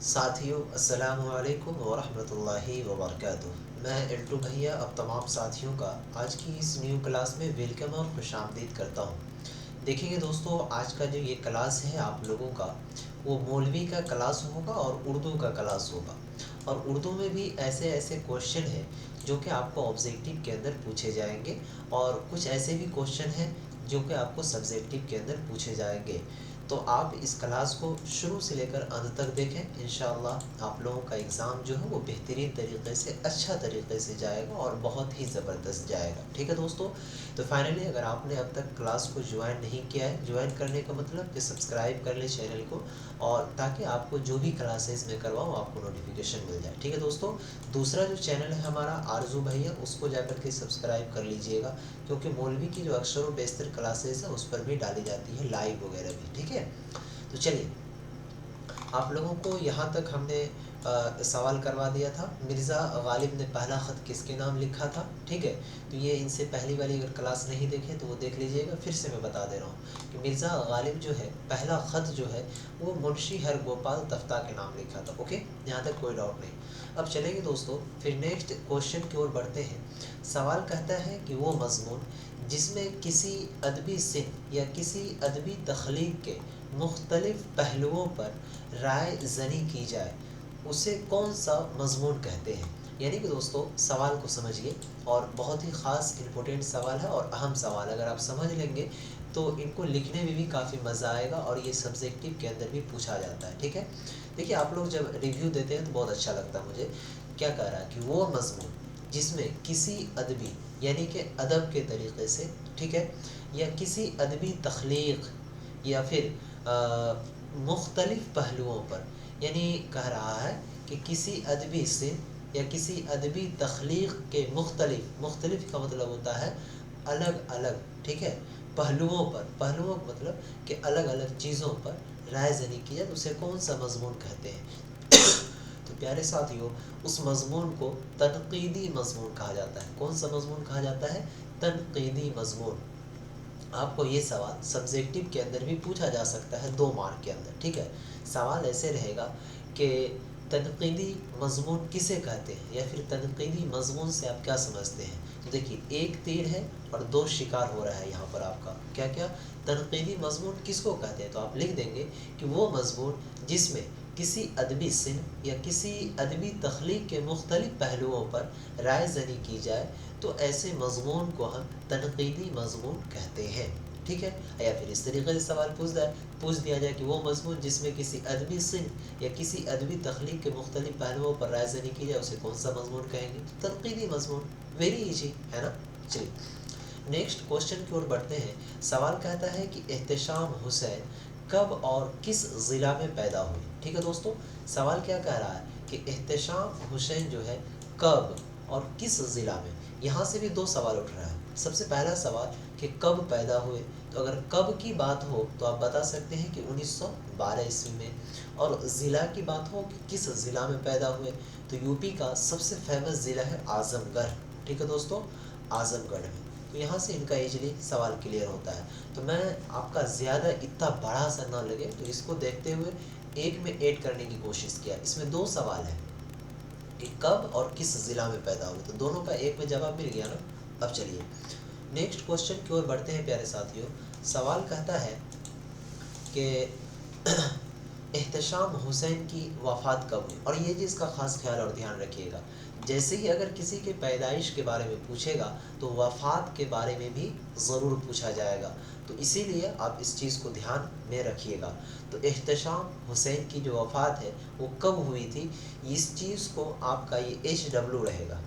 साथियों अस्सलाम वालेकुम वरहमतुल्लाह वबरकातुह। मैं एल्टू भैया अब तमाम साथियों का आज की इस न्यू क्लास में वेलकम और खुशामदीद करता हूँ। देखिए दोस्तों, आज का जो ये क्लास है आप लोगों का, वो मौलवी का क्लास होगा और उर्दू का क्लास होगा। और उर्दू में भी ऐसे ऐसे क्वेश्चन हैं जो कि आपको ऑब्जेक्टिव के अंदर पूछे जाएंगे, और कुछ ऐसे भी क्वेश्चन हैं जो कि आपको सब्जेक्टिव के अंदर पूछे जाएंगे। तो आप इस क्लास को शुरू से लेकर अंत तक देखें। इंशाअल्लाह आप लोगों का एग्ज़ाम जो है वो बेहतरीन तरीके से, अच्छा तरीके से जाएगा और बहुत ही ज़बरदस्त जाएगा। ठीक है दोस्तों, तो फाइनली अगर आपने अब तक क्लास को ज्वाइन नहीं किया है, ज्वाइन करने का मतलब कि सब्सक्राइब कर ले चैनल को, और ताकि आपको जो भी क्लासेस में करवाऊँ आपको नोटिफिकेशन मिल जाए। ठीक है दोस्तों, दूसरा जो चैनल है हमारा आरजू भैया, उसको जाकर के सब्सक्राइब कर लीजिएगा, क्योंकि मौलवी की जो अक्सर व बेशतर क्लासेस है उस पर भी डाली जाती है लाइव वगैरह भी। ठीक है, तो चलिए, आप लोगों को यहाँ तक हमने सवाल करवा दिया था, मिर्ज़ा गालिब ने पहला ख़त किसके नाम लिखा था। ठीक है, तो ये इनसे पहली वाली अगर क्लास नहीं देखे तो वो देख लीजिएगा। फिर से मैं बता दे रहा हूँ कि मिर्ज़ा गालिब जो है पहला ख़त जो है वो मुंशी हरगोपाल तफ्ता के नाम लिखा था। ओके, यहाँ तक कोई डाउट नहीं। अब चलेंगे दोस्तों, फिर नेक्स्ट क्वेश्चन की ओर बढ़ते हैं। सवाल कहता है कि वो मज़मून जिसमें किसी अदबी सिन्फ़ या किसी अदबी तख्लीक के मुख्तलिफ़ पहलुओं पर राय ज़नी की जाए, उसे कौन सा मज़मून कहते हैं। यानी कि दोस्तों सवाल को समझिए, और बहुत ही ख़ास इम्पोर्टेंट सवाल है और अहम सवाल। अगर आप समझ लेंगे तो इनको लिखने में भी काफ़ी मज़ा आएगा, और ये सब्जेक्टिव के अंदर भी पूछा जाता है। ठीक है, देखिए आप लोग जब रिव्यू देते हैं तो बहुत अच्छा लगता है मुझे। क्या कह रहा है कि वो मज़मून जिसमें किसी अदबी यानी कि अदब के तरीक़े से, ठीक है, या किसी अदबी तख्लीक या फिर मुख्तलिफ़ पहलुओं पर, यानी कह रहा है कि किसी अदबी से या किसी अदबी तख्लीक के मुख्तलिफ़ का मतलब होता है अलग अलग, ठीक है, पहलुओं पर, पहलुओं का मतलब कि अलग अलग चीज़ों पर राय ज़नी की जाए, तो उसे कौन सा मज़मून कहते हैं। तो प्यारे साथियों, उस मज़मून को तनक़ीदी मज़मून कहा जाता है। कौन सा मज़मून कहा जाता है? तनक़ीदी मज़मून। आपको ये सवाल सब्जेक्टिव के अंदर भी पूछा जा सकता है 2 मार्क के अंदर। ठीक है, सवाल ऐसे रहेगा कि तनक़ीदी मज़मून किसे कहते हैं, या फिर तनक़ीदी मज़मून से आप क्या समझते हैं। तो देखिए, एक तीर है और 2 शिकार हो रहा है यहाँ पर आपका। क्या क्या? तनक़ीदी मज़मून किसको कहते हैं, तो आप लिख देंगे कि वो मज़मून जिसमें किसी अदबी सिन्फ़ या किसी अदबी तख्लीक के मुख्तलिफ़ पहलुओं पर राय ज़नी की जाए, तो ऐसे मज़मून को हम तनक़ीदी मज़मून कहते हैं। ठीक है, या फिर इस तरीके से सवाल पूछ दिया जाए कि वो मज़मून जिसमें किसी अदबी सिन्फ़ या किसी अदबी तख्लीक के मुख्तलिफ़ पहलुओं पर राय ज़नी की जाए, उसे कौन सा मज़मून कहेंगे? तनक़ीदी मज़मून। वेरी ईजी है ना। चलिए नेक्स्ट क्वेश्चन की ओर बढ़ते हैं। सवाल कहता है कि एहतशाम हुसैन कब और किस ज़िला में पैदा हुई। ठीक है दोस्तों, सवाल क्या कह रहा है कि एहतशाम हुसैन जो है कब और किस ज़िला में। यहाँ से भी 2 सवाल उठ रहा है। सबसे पहला सवाल कि कब पैदा हुए, तो अगर कब की बात हो तो आप बता सकते हैं कि 1912 ईस्वी में, और ज़िला की बात हो कि किस ज़िला में पैदा हुए, तो यूपी का सबसे फेमस ज़िला है आज़मगढ़। ठीक है दोस्तों, आज़मगढ़ में। तो यहाँ से इनका इजली सवाल क्लियर होता है। तो मैं आपका ज़्यादा इतना बड़ा सा ना लगे तो इसको देखते हुए एक में ऐड करने की कोशिश किया। इसमें 2 सवाल है कि कब और किस ज़िला में पैदा हुए, तो दोनों का एक में जवाब मिल गया ना। अब चलिए नेक्स्ट क्वेश्चन की ओर बढ़ते हैं प्यारे साथियों। सवाल कहता है कि एहतशाम हुसैन की वफ़ात कब हुई, और ये चीज़ का ख़ास ख्याल और ध्यान रखिएगा। जैसे ही अगर किसी के पैदाइश के बारे में पूछेगा तो वफ़ात के बारे में भी ज़रूर पूछा जाएगा, तो इसीलिए आप इस चीज़ को ध्यान में रखिएगा। तो एहतशाम हुसैन की जो वफ़ात है वो कब हुई थी, इस चीज़ को आपका ये HW रहेगा।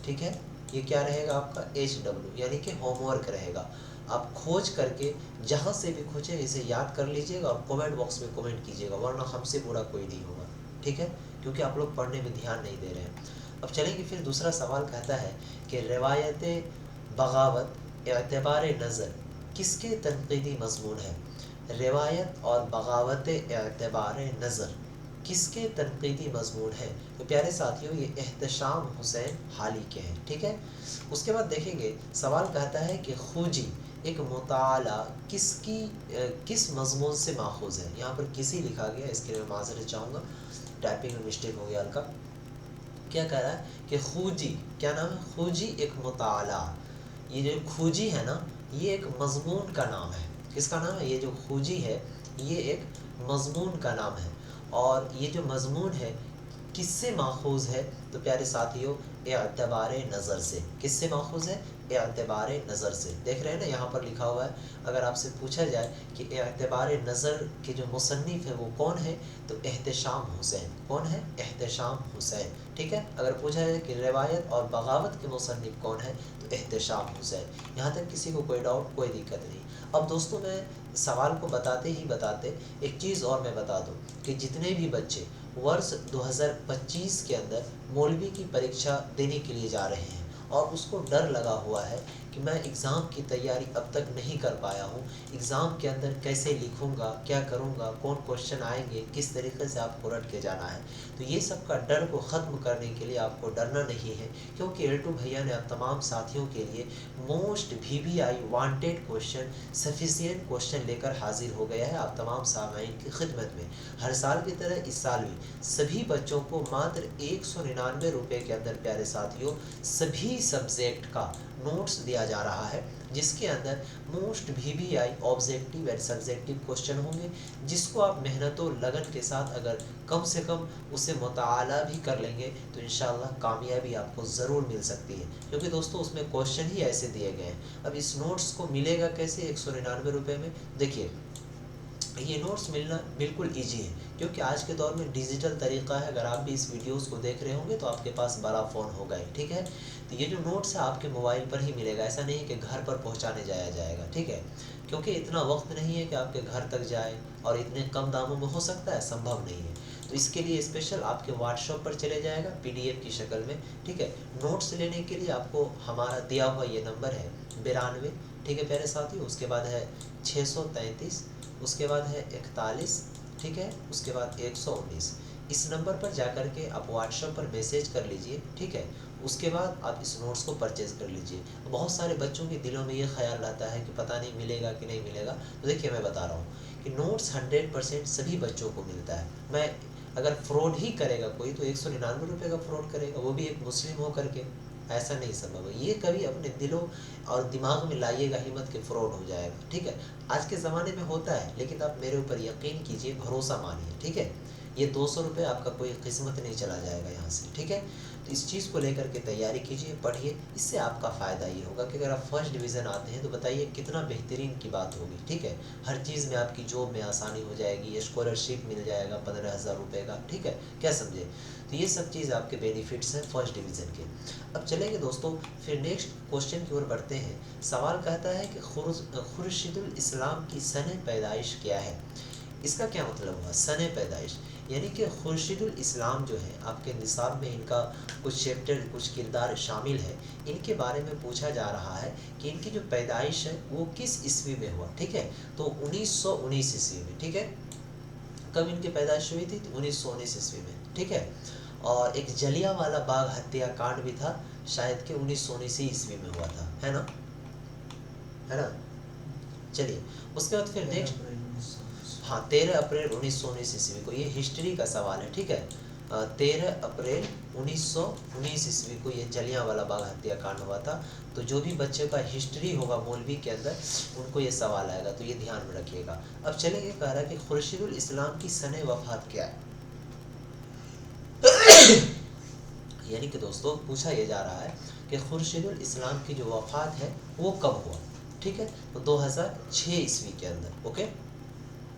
ठीक है, ये क्या रहेगा आपका HW, यानी कि होमवर्क रहेगा। आप खोज करके जहाँ से भी खोजें इसे याद कर लीजिएगा और कमेंट बॉक्स में कमेंट कीजिएगा, वरना हमसे बुरा कोई नहीं होगा। ठीक है, क्योंकि आप लोग पढ़ने में ध्यान नहीं दे रहे हैं। अब चलेंगे फिर दूसरा सवाल कहता है कि रिवायत बगावत एतबार नज़र किसके तनक़ीदी मज़मून है। रिवायत और बगावत एतबार नज़र किसके तनक़ीदी मज़मून है। तो प्यारे साथियों, ये एहतशाम हुसैन हाली के हैं। ठीक है, उसके बाद देखेंगे सवाल कहता है कि खूजी एक मुताला किस मज़मून से माखूज़ है। यहाँ पर किसी लिखा गया, इसके लिए मैं माज़रत चाहूँगा। टाइपिंग में मिस्टेक हो गया हल्का। क्या कह रहा है कि खूजी, क्या नाम है, खूजी एक मुताला, ये जो खूजी है ना ये एक मजमून का नाम है। किसका नाम है, ये जो खूजी है ये एक मजमून का नाम है। और ये जो मजमून है किससे माखूज है, तो प्यारे साथियों एतबार नज़र से। किससे माखूज है, एतबार नज़र से। देख रहे हैं ना यहाँ पर लिखा हुआ है, अगर आपसे पूछा जाए कि एतबार नज़र के जो मुसन्निफ़ है वो कौन है, तो एहतशाम हुसैन। कौन है, एहतशाम हुसैन। ठीक है, अगर पूछा जाए कि रिवायत और बगावत के मुसन्निफ़ कौन है, तो एहतशाम हुसैन। यहाँ तक किसी को कोई डाउट, कोई दिक्कत नहीं। अब दोस्तों मैं सवाल को बताते ही बताते एक चीज़ और मैं बता दूँ कि जितने भी बच्चे वर्ष 2025 के अंदर मौलवी की परीक्षा देने के लिए जा रहे हैं और उसको डर लगा हुआ है कि मैं एग्ज़ाम की तैयारी अब तक नहीं कर पाया हूँ, एग्ज़ाम के अंदर कैसे लिखूँगा, क्या करूँगा, कौन क्वेश्चन आएंगे, किस तरीके से आपको रट के जाना है, तो ये सब का डर को ख़त्म करने के लिए आपको डरना नहीं है, क्योंकि एल्टू भैया ने अब तमाम साथियों के लिए most VVI wanted question, sufficient question लेकर हाजिर हो गया है आप तमाम सामाइन की खिदमत में। हर साल की तरह इस साल भी सभी बच्चों को मात्र 199 रुपये के अंदर प्यारे साथियों सभी सब्जेक्ट का नोट्स दिया जा रहा है, जिसके अंदर most VVI objective and subjective question होंगे, जिसको आप मेहनत और लगन के साथ अगर कम से कम उसे मुताला भी कर लेंगे तो इंशाअल्लाह कामयाबी आपको ज़रूर मिल सकती है, क्योंकि दोस्तों उसमें क्वेश्चन ही ऐसे दिए गए हैं। अब इस नोट्स को मिलेगा कैसे 199 रुपये में, देखिए ये नोट्स मिलना बिल्कुल इजी है, क्योंकि आज के दौर में डिजिटल तरीका है। अगर आप भी इस वीडियोस को देख रहे होंगे तो आपके पास बड़ा फ़ोन होगा ही, ठीक है। तो ये जो नोट्स है आपके मोबाइल पर ही मिलेगा, ऐसा नहीं है कि घर पर पहुंचाने जाया जाएगा, ठीक है, क्योंकि इतना वक्त नहीं है कि आपके घर तक जाए और इतने कम दामों में हो सकता है, संभव नहीं है। तो इसके लिए स्पेशल आपके व्हाट्सएप पर चले जाएगा PDF की शक्ल में, ठीक है। नोट्स लेने के लिए आपको हमारा दिया हुआ ये नंबर है 92, ठीक है प्यारे साथियों, उसके बाद है 633, उसके बाद है 41, ठीक है, उसके बाद 119। इस नंबर पर जाकर के आप व्हाट्सएप पर मैसेज कर लीजिए, ठीक है। उसके बाद आप इस नोट्स को परचेज़ कर लीजिए। बहुत सारे बच्चों के दिलों में ये ख्याल रहता है कि पता नहीं मिलेगा कि नहीं मिलेगा, तो देखिए मैं बता रहा हूँ कि नोट्स 100% सभी बच्चों को मिलता है। मैं अगर फ्रॉड ही करेगा कोई तो 199 रुपये का फ्रॉड करेगा, वो भी एक मुस्लिम हो करके, ऐसा नहीं संभव है। ये कभी अपने दिलों और दिमाग में लाइएगा ही मत कि फ्रॉड हो जाएगा, ठीक है। आज के ज़माने में होता है, लेकिन आप मेरे ऊपर यकीन कीजिए, भरोसा मानिए, ठीक है। ये 200 रुपये आपका कोई किस्मत नहीं चला जाएगा यहाँ से, ठीक है। तो इस चीज़ को लेकर के तैयारी कीजिए, पढ़िए, इससे आपका फ़ायदा ये होगा कि अगर आप फर्स्ट डिवीज़न आते हैं तो बताइए कितना बेहतरीन की बात होगी, ठीक है। हर चीज़ में आपकी जॉब में आसानी हो जाएगी, स्कॉलरशिप मिल जाएगा 15,000 रुपये का, ठीक है, क्या समझे। तो ये सब चीज़ आपके बेनिफिट्स हैं फर्स्ट डिवीज़न के। अब चलेंगे दोस्तों, फिर नेक्स्ट क्वेश्चन की ओर बढ़ते हैं। सवाल कहता है कि खुर्शीदुल इस्लाम की सन पैदाइश क्या है। इसका क्या मतलब हुआ, सन पैदाइश, यानी कि खुर्शीदुल इस्लाम जो है आपके निसाब में इनका कुछ चैप्टर, कुछ किरदार शामिल है, इनके बारे में पूछा जा रहा है कि इनकी जो पैदाइश है वो किस ईस्वी में हुआ, ठीक है। तो 1919 ईस्वी में, ठीक है। कब इनकी पैदाइश हुई थी, तो 1919 ईस्वी में, ठीक है। और एक जलियांवाला बाग हत्याकांड भी था, शायद कि 1919 ईस्वी में हुआ था, है ना, है ना। चलिए उसके बाद फिर नेक्स्ट, हाँ 13 अप्रैल 1919 ईस्वी को, ये हिस्ट्री का सवाल है, ठीक है। 13 अप्रैल 1919 ईस्वी को ये जलियांवाला बाग हत्याकांड हुआ था। तो जो भी बच्चे का हिस्ट्री होगा मौलवी के अंदर, उनको ये सवाल आएगा, तो ये ध्यान में रखिएगा। अब चलेंगे, कह रहा है कि खुर्शीदुल इस्लाम की सने वफात क्या है। यानी कि दोस्तों पूछा ये जा रहा है कि खुर्शीदुल इस्लाम की जो वफात है वो कब हुआ, ठीक है। तो 2006 ईस्वी के अंदर, ओके।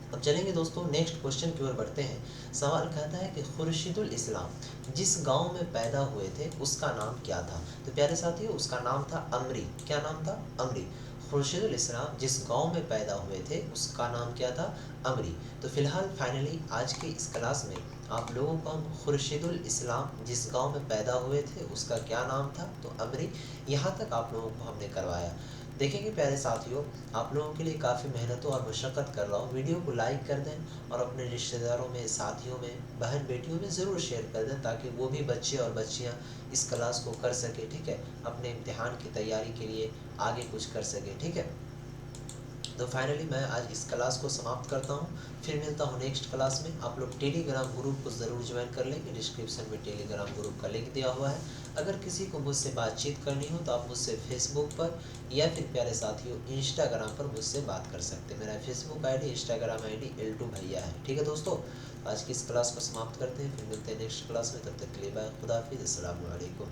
अब चलेंगे दोस्तों नेक्स्ट क्वेश्चन की ओर बढ़ते हैं। सवाल कहता है कि खुर्शीदुल इस्लाम जिस गांव में पैदा हुए थे उसका नाम क्या था। तो प्यारे साथियों उसका नाम था अमरी। क्या नाम था, अमरी। खुर्शीदुल इस्लाम जिस गांव में पैदा हुए थे उसका नाम क्या था, अमरी। तो फिलहाल फाइनली आज की इस क्लास में आप लोगों को हम खुर्शीदुल इस्लाम जिस गांव में पैदा हुए थे उसका क्या नाम था, तो अमरी, यहाँ तक आप लोगों को हमने करवाया। देखेंगे प्यारे साथियों, आप लोगों के लिए काफ़ी मेहनतों और मशक्क़त कर रहा हूँ। वीडियो को लाइक कर दें और अपने रिश्तेदारों में, साथियों में, बहन बेटियों में ज़रूर शेयर कर दें, ताकि वो भी बच्चे और बच्चियाँ इस क्लास को कर सके, ठीक है, अपने इम्तिहान की तैयारी के लिए आगे कुछ कर सके, ठीक है। تو فائنلی میں آج اس کلاس کو سماپت کرتا ہوں، پھر ملتا ہوں نیکسٹ کلاس میں۔ آپ لوگ ٹیلی گرام گروپ کو ضرور جوائن کر لیں گے، ڈسکرپشن میں ٹیلی گرام گروپ کا لنک دیا ہوا ہے۔ اگر کسی کو مجھ سے بات چیت کرنی ہو تو آپ مجھ سے فیس بک پر یا پھر پیارے ساتھیوں انسٹاگرام پر مجھ سے بات کر سکتے ہیں۔ میرا Facebook I D, Instagram I D L2 بھیا ہے، ٹھیک ہے دوستو۔ آج کی اس کلاس کو سماپت کرتے ہیں، پھر ملتے ہیں نیکسٹ کلاس میں، تب تک کے لیے بائے، خدا حافظ، السلام علیکم۔